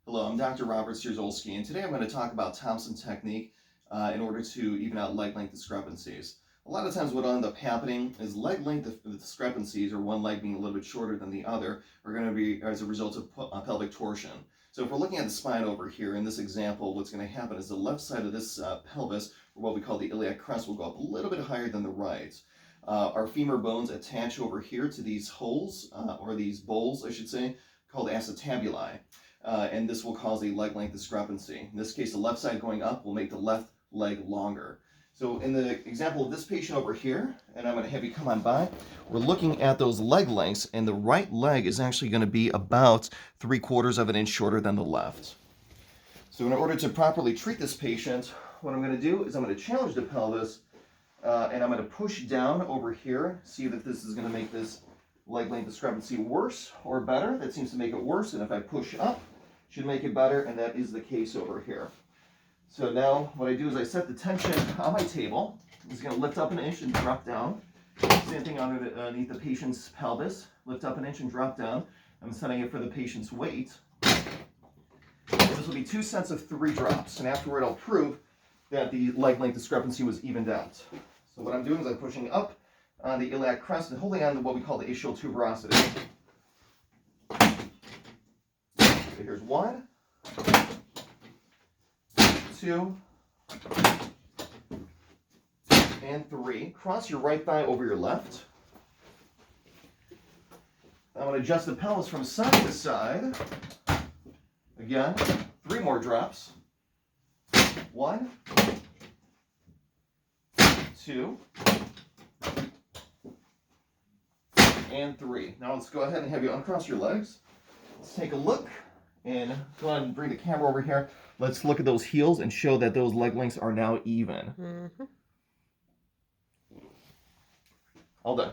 Hello, I'm Dr. Robert Sierzolski, and today I'm going to talk about Thompson technique in order to even out leg length discrepancies. A lot of times what will end up happening is leg length discrepancies, or one leg being a little bit shorter than the other, are going to be as a result of pelvic torsion. So if we're looking at the spine over here, in this example, what's going to happen is the left side of this pelvis, or what we call the iliac crest, will go up a little bit higher than the right. Our femur bones attach over here to these holes, or these bowls, I should say, called acetabuli. And this will cause a leg length discrepancy. In this case, the left side going up will make the left leg longer. So in the example of this patient over here, and I'm going to have you come on by, we're looking at those leg lengths, and the right leg is actually going to be about 3/4 of an inch shorter than the left. So in order to properly treat this patient, what I'm going to do is I'm going to challenge the pelvis, and I'm going to push down over here, see if this is going to make this leg length discrepancy worse or better. That seems to make it worse, and if I push up, it should make it better, and that is the case over here. So now what I do is I set the tension on my table. It's going to lift up an inch and drop down. Same thing underneath the patient's pelvis. Lift up an inch and drop down. I'm setting it for the patient's weight. This will be 2 sets of 3 drops, and afterward I'll prove that the leg length discrepancy was evened out. So what I'm doing is I'm pushing up on the iliac crest and holding on to what we call the ischial tuberosity. So here's 1, 2, and 3. Cross your right thigh over your left. I'm going to adjust the pelvis from side to side. Again, 3 more drops. 1, 2, and 3. Now let's go ahead and have you uncross your legs. Let's take a look, and go ahead and bring the camera over here. Let's look at those heels and show that those leg lengths are now even. All done.